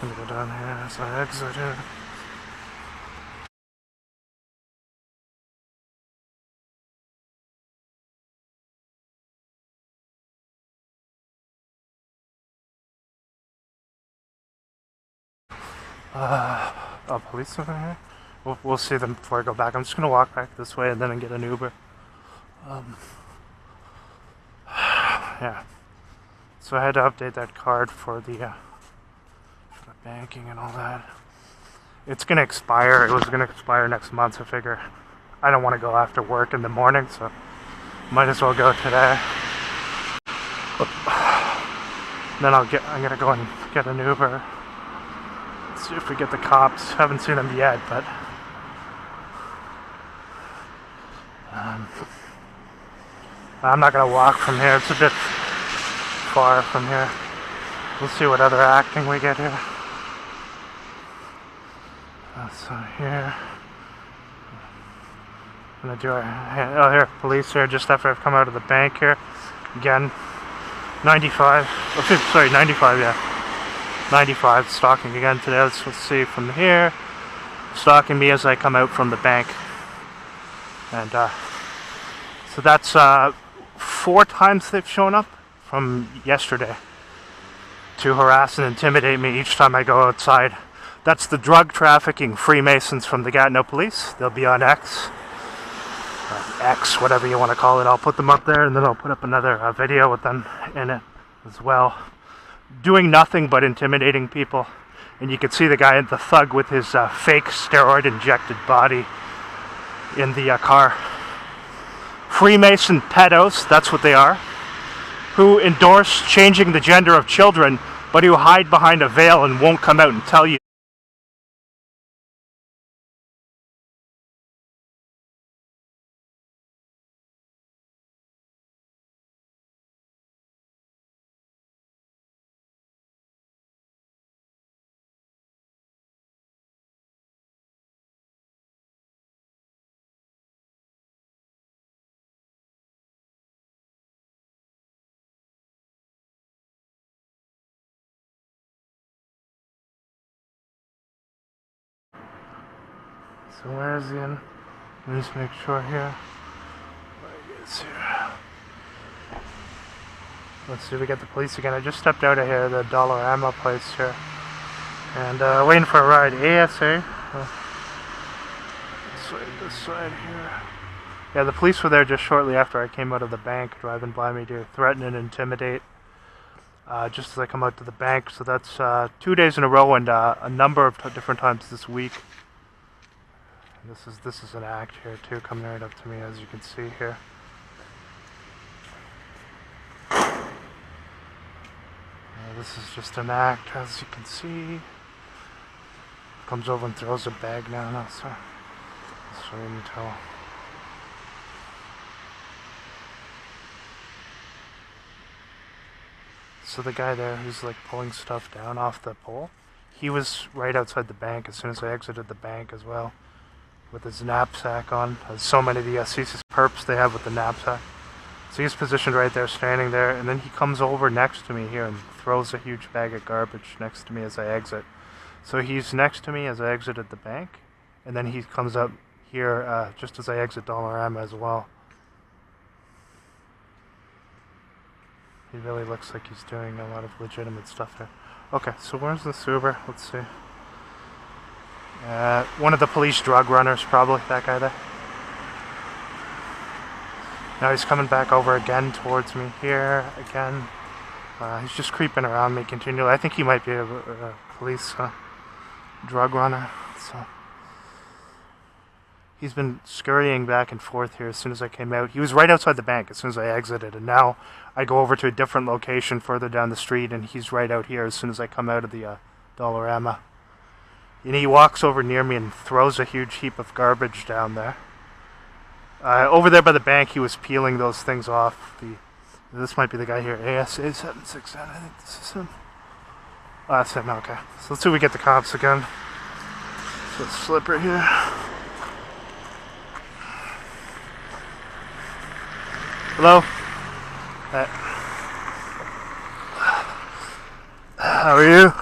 gonna go down here as I exit here. Police over here? We'll see them before I go back. I'm just gonna walk back this way and then get an Uber. Yeah. So I had to update that card for the banking and all that. It's gonna expire. It was gonna expire next month. So I figure I don't want to go after work in the morning, so might as well go today. Then I'm gonna go and get an Uber. Let's see if we get the cops. Haven't seen them yet, but I'm not gonna walk from here. It's a bit far from here. We'll see what other acting we get here. So here, I'm gonna do oh here, police here just after I've come out of the bank here. Again, 95. Oh, sorry, 95. Yeah, 95. Stalking again today. Let's see from here. Stalking me as I come out from the bank, and so that's 4 times they've shown up from yesterday to harass and intimidate me each time I go outside. That's the drug trafficking Freemasons from the Gatineau police. They'll be on X, whatever you want to call it. I'll put them up there, and then I'll put up another video with them in it as well. Doing nothing but intimidating people. And you can see the guy, the thug, with his fake steroid-injected body in the car. Freemason pedos, that's what they are, who endorse changing the gender of children, but who hide behind a veil and won't come out and tell you. So where's the end? Let me just make sure here. Let's see if we get the police again. I just stepped out of here, the Dollarama place here. And waiting for a ride. ASA. This side here. Yeah, the police were there just shortly after I came out of the bank, driving by me to threaten and intimidate. Just as I come out to the bank. So that's 2 days in a row and a number of different times this week. This is an act here too, coming right up to me, as you can see here. This is just an act, as you can see. Comes over and throws a bag now. No, sorry. So you can tell. So the guy there who's like pulling stuff down off the pole, he was right outside the bank as soon as I exited the bank as well, with his knapsack on, as so many of the CSIS perps they have with the knapsack. So he's positioned right there, standing there, and then he comes over next to me here and throws a huge bag of garbage next to me as I exit. So he's next to me as I exited the bank, and then he comes up here just as I exit Dollarama as well. He really looks like he's doing a lot of legitimate stuff here. Okay, so where's this Uber? Let's see. One of the police drug runners, probably, that guy there. Now he's coming back over again towards me here, again. He's just creeping around me continually. I think he might be a police drug runner. So he's been scurrying back and forth here as soon as I came out. He was right outside the bank as soon as I exited, and now I go over to a different location further down the street, and he's right out here as soon as I come out of the Dollarama. And he walks over near me and throws a huge heap of garbage down there. Over there by the bank, he was peeling those things off. This might be the guy here, ASA 767. I think this is him. That's him, okay. So let's see if we get the cops again. So it's Slipper here. Hello? How are you?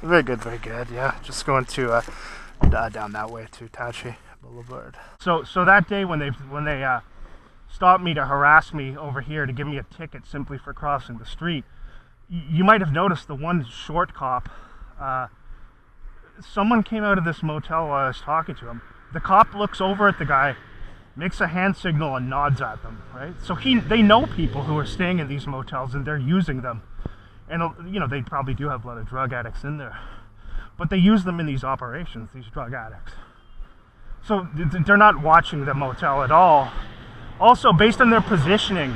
Very good, very good. Yeah, just going to down that way to Tachi Boulevard. So that day when they stopped me to harass me over here to give me a ticket simply for crossing the street, you might have noticed the one short cop. Someone came out of this motel while I was talking to him. The cop looks over at the guy, makes a hand signal and nods at them, right? So they know people who are staying in these motels and they're using them. And, you know, they probably do have a lot of drug addicts in there. But they use them in these operations, these drug addicts. So they're not watching the motel at all. Also, based on their positioning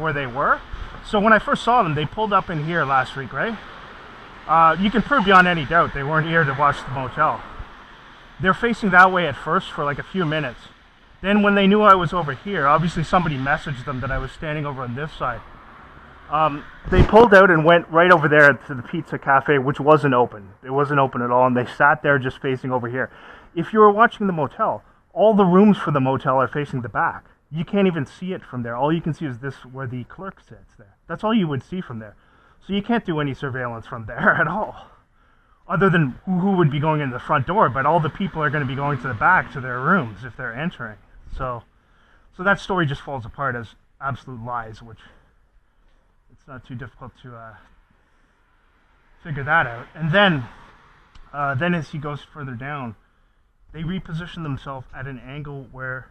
where they were. So when I first saw them, they pulled up in here last week, right? You can prove beyond any doubt they weren't here to watch the motel. They're facing that way at first for like a few minutes. Then when they knew I was over here, obviously somebody messaged them that I was standing over on this side. They pulled out and went right over there to the pizza cafe, which wasn't open. It wasn't open at all, and they sat there just facing over here. If you were watching the motel, all the rooms for the motel are facing the back. You can't even see it from there. All you can see is this, where the clerk sits there. That's all you would see from there. So you can't do any surveillance from there at all. Other than who would be going in the front door, but all the people are going to be going to the back to their rooms if they're entering. So that story just falls apart as absolute lies, which it's not too difficult to figure that out. And then as he goes further down, they reposition themselves at an angle where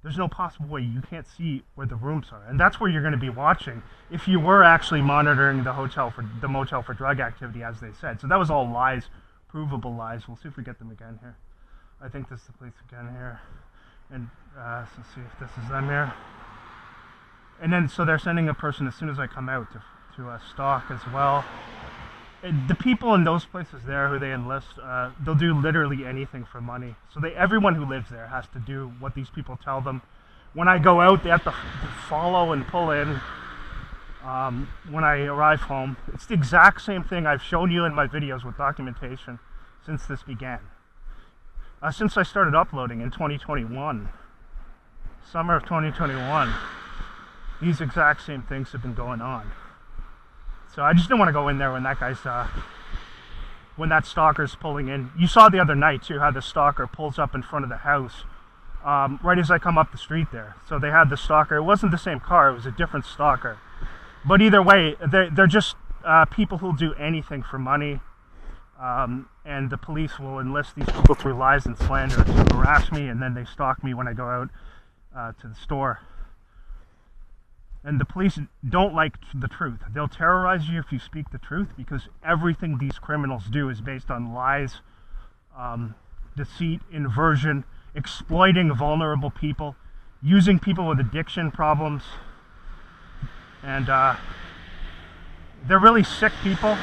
there's no possible way you can't see where the rooms are. And that's where you're going to be watching if you were actually monitoring the motel for drug activity, as they said. So that was all lies, provable lies. We'll see if we get them again here. I think this is the place again here. And so let's see if this is them here. And then, so they're sending a person as soon as I come out to Stalk as well. And the people in those places there who they enlist, they'll do literally anything for money. So everyone who lives there has to do what these people tell them. When I go out, they have to follow and pull in. When I arrive home, it's the exact same thing I've shown you in my videos with documentation since this began. Since I started uploading in 2021, summer of 2021, these exact same things have been going on. So I just didn't want to go in there when that guy's, when that stalker's pulling in. You saw the other night too how the stalker pulls up in front of the house, right as I come up the street there. So they had the stalker. It wasn't the same car, it was a different stalker. But either way, they're just people who'll do anything for money. And the police will enlist these people through lies and slander to harass me, and then they stalk me when I go out to the store. And the police don't like the truth. They'll terrorize you if you speak the truth, because everything these criminals do is based on lies, deceit, inversion, exploiting vulnerable people, using people with addiction problems, and they're really sick people.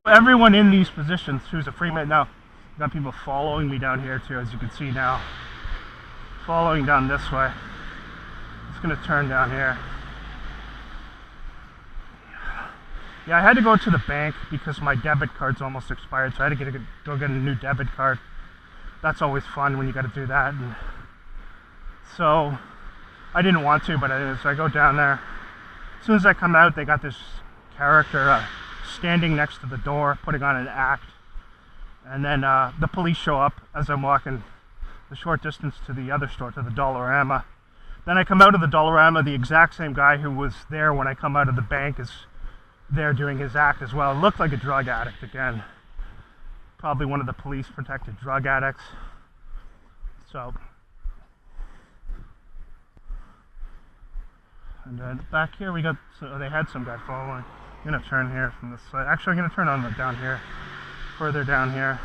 Everyone in these positions who's a Freemason. Now, got people following me down here too, as you can see now. Following down this way. Just gonna turn down here. Yeah, I had to go to the bank because my debit card's almost expired, so I had to go get a new debit card. That's always fun when you got to do that. And so I didn't want to, but so I go down there. As soon as I come out, they got this character standing next to the door, putting on an act. And then the police show up as I'm walking the short distance to the other store, to the Dollarama. Then I come out of the Dollarama, the exact same guy who was there when I come out of the bank is there doing his act as well. It looked like a drug addict again. Probably one of the police protected drug addicts. So, and then back here we got, so they had some guy following. I'm gonna turn here from this side. Actually, I'm gonna turn on down here, further down here.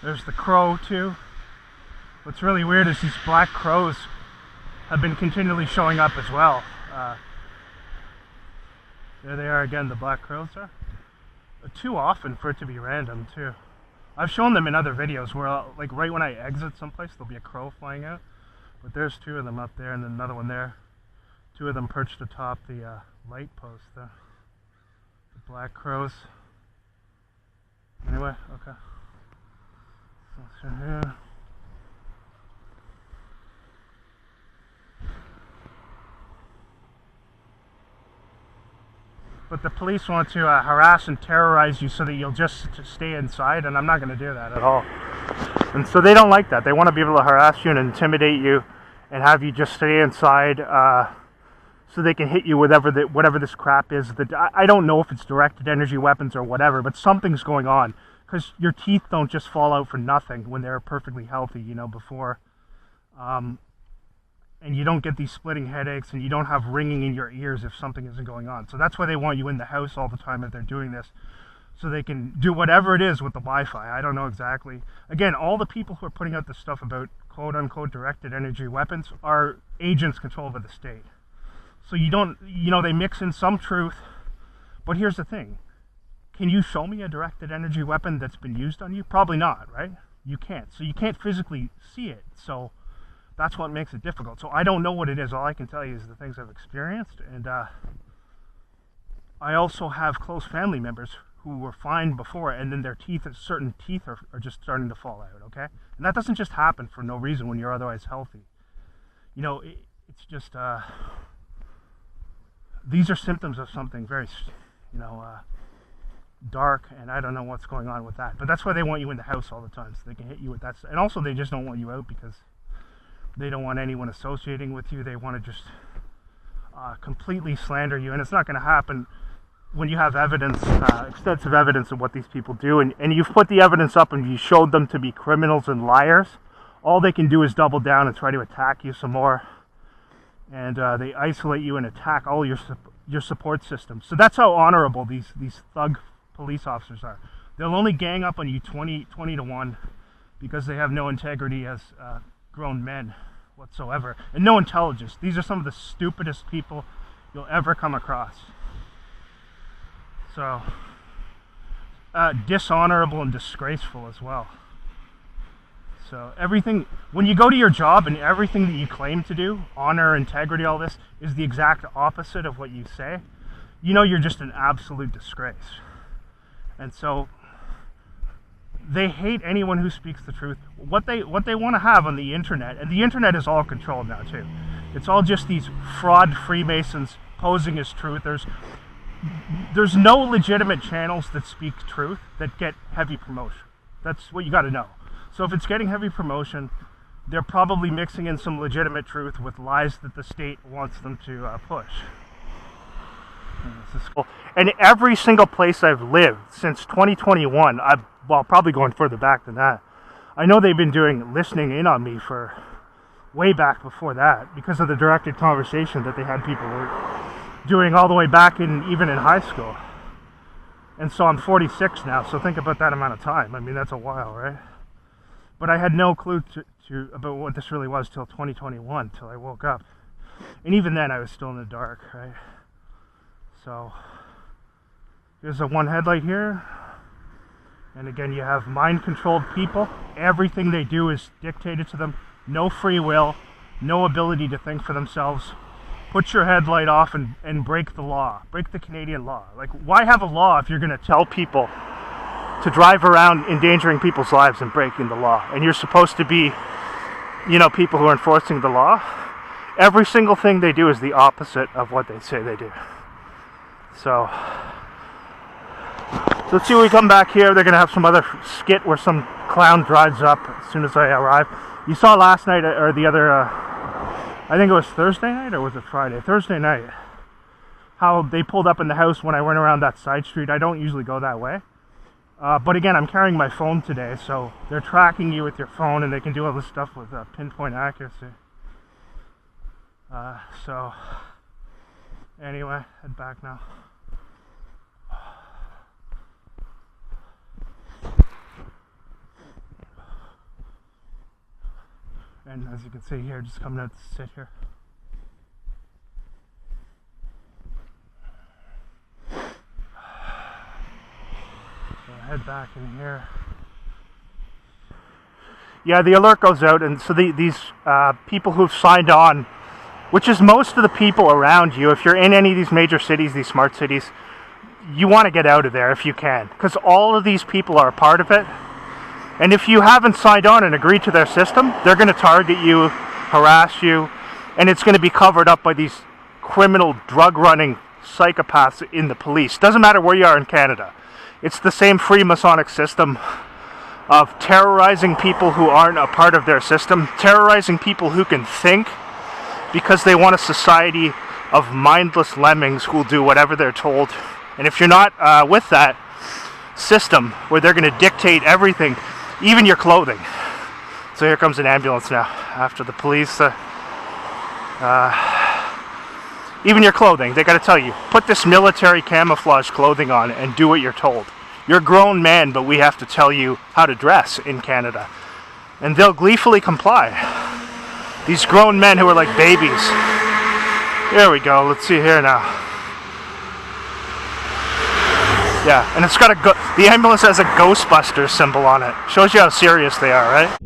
There's the crow too. What's really weird is these black crows have been continually showing up as well. There they are again, the black crows are. Too often for it to be random too. I've shown them in other videos where, like, right when I exit someplace, there'll be a crow flying out. But there's two of them up there and then another one there. Two of them perched atop the light post, the black crows. Anyway, okay. So here. but the police want to harass and terrorize you so that you'll just stay inside, and I'm not going to do that at all. And so they don't like that. They want to be able to harass you and intimidate you and have you just stay inside so they can hit you with whatever this crap is. I don't know if it's directed energy weapons or whatever, but something's going on, because your teeth don't just fall out for nothing when they're perfectly healthy, you know, before. And you don't get these splitting headaches, and you don't have ringing in your ears if something isn't going on. So that's why they want you in the house all the time if they're doing this, so they can do whatever it is with the Wi-Fi. I don't know exactly. Again, all the people who are putting out this stuff about quote-unquote directed energy weapons are agents controlled by the state. So you don't, you know, they mix in some truth, but here's the thing. Can you show me a directed energy weapon that's been used on you? Probably not, right? You can't. So you can't physically see it. So that's what makes it difficult. So I don't know what it is. All I can tell you is the things I've experienced. And I also have close family members who were fine before, and then their teeth, certain teeth are just starting to fall out, okay? And that doesn't just happen for no reason when you're otherwise healthy. You know, it's just, these are symptoms of something very, you know, dark, and I don't know what's going on with that. But that's why they want you in the house all the time, so they can hit you with that. And also they just don't want you out because they don't want anyone associating with you. They want to just completely slander you, and it's not going to happen when you have evidence, extensive evidence of what these people do, and you've put the evidence up and you showed them to be criminals and liars. All they can do is double down and try to attack you some more, and they isolate you and attack all your support systems. So that's how honorable these thug police officers are. They'll only gang up on you 20 to 1 because they have no integrity as grown men whatsoever, and no intelligence. These are some of the stupidest people you'll ever come across. So dishonorable and disgraceful as well. So everything, when you go to your job and everything that you claim to do, honor, integrity, all this, is the exact opposite of what you say, you know you're just an absolute disgrace. And so they hate anyone who speaks the truth. What they want to have on the internet, and the internet is all controlled now too. It's all just these fraud Freemasons posing as truthers. There's no legitimate channels that speak truth that get heavy promotion. That's what you got to know. So if it's getting heavy promotion, they're probably mixing in some legitimate truth with lies that the state wants them to push. This is cool. And every single place I've lived since 2021, well, probably going further back than that, I know they've been listening in on me for way back before that, because of the directed conversation that they had people doing all the way back even in high school. And so I'm 46 now, so think about that amount of time. I mean, that's a while, right? But I had no clue about what this really was till 2021, till I woke up. And even then I was still in the dark, right? So there's a one headlight here. And again, you have mind-controlled people. Everything they do is dictated to them. No free will, no ability to think for themselves. Put your headlight off and break the law. Break the Canadian law. Like, why have a law if you're going to tell people to drive around endangering people's lives and breaking the law? And you're supposed to be, you know, people who are enforcing the law. Every single thing they do is the opposite of what they say they do. So let's see when we come back here. They're going to have some other skit where some clown drives up as soon as I arrive. You saw last night, or the other, I think it was Thursday night, or was it Friday? Thursday night. How they pulled up in the house when I went around that side street. I don't usually go that way. But again, I'm carrying my phone today, so they're tracking you with your phone, and they can do all this stuff with pinpoint accuracy. So, anyway, head back now. And as you can see here, just coming out to sit here. So head back in here. Yeah, the alert goes out, and so these people who've signed on, which is most of the people around you, if you're in any of these major cities, these smart cities, you want to get out of there if you can, because all of these people are a part of it. And if you haven't signed on and agreed to their system, they're going to target you, harass you, and it's going to be covered up by these criminal drug-running psychopaths in the police. Doesn't matter where you are in Canada. It's the same Freemasonic system of terrorizing people who aren't a part of their system, terrorizing people who can think, because they want a society of mindless lemmings who will do whatever they're told. And if you're not with that system where they're going to dictate everything, even your clothing. So here comes an ambulance now after the police. Even your clothing, they got to tell you, put this military camouflage clothing on and do what you're told. You're a grown man, but we have to tell you how to dress in Canada. And they'll gleefully comply. These grown men who are like babies. There we go, let's see here now. Yeah, and it's got the ambulance has a Ghostbusters symbol on it. Shows you how serious they are, right?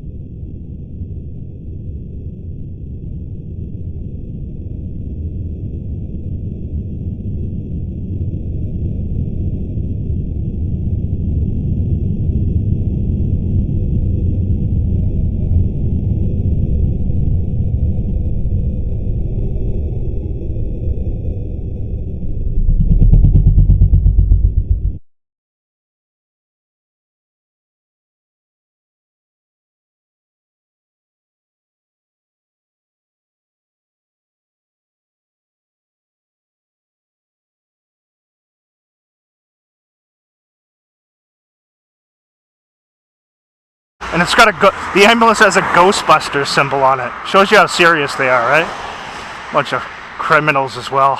And it's got the ambulance has a Ghostbusters symbol on it. Shows you how serious they are, right? Bunch of criminals as well.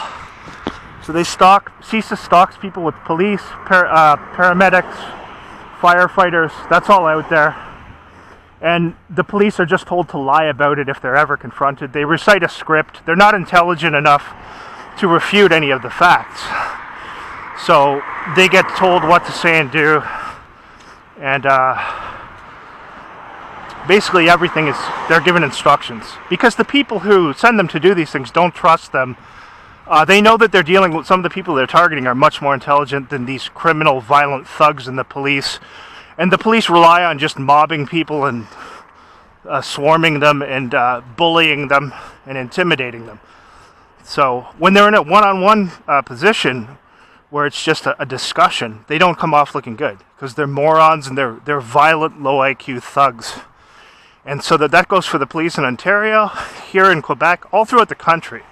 So they CSIS stalks people with police, paramedics, firefighters. That's all out there. And the police are just told to lie about it if they're ever confronted. They recite a script. They're not intelligent enough to refute any of the facts. So they get told what to say and do. And basically everything is, they're given instructions. Because the people who send them to do these things don't trust them. They know that they're dealing with some of the people they're targeting are much more intelligent than these criminal, violent thugs in the police. And the police rely on just mobbing people and swarming them and bullying them and intimidating them. So when they're in a one-on-one position where it's just a discussion, they don't come off looking good because they're morons and they're violent, low IQ thugs. And so that goes for the police in Ontario, here in Quebec, all throughout the country.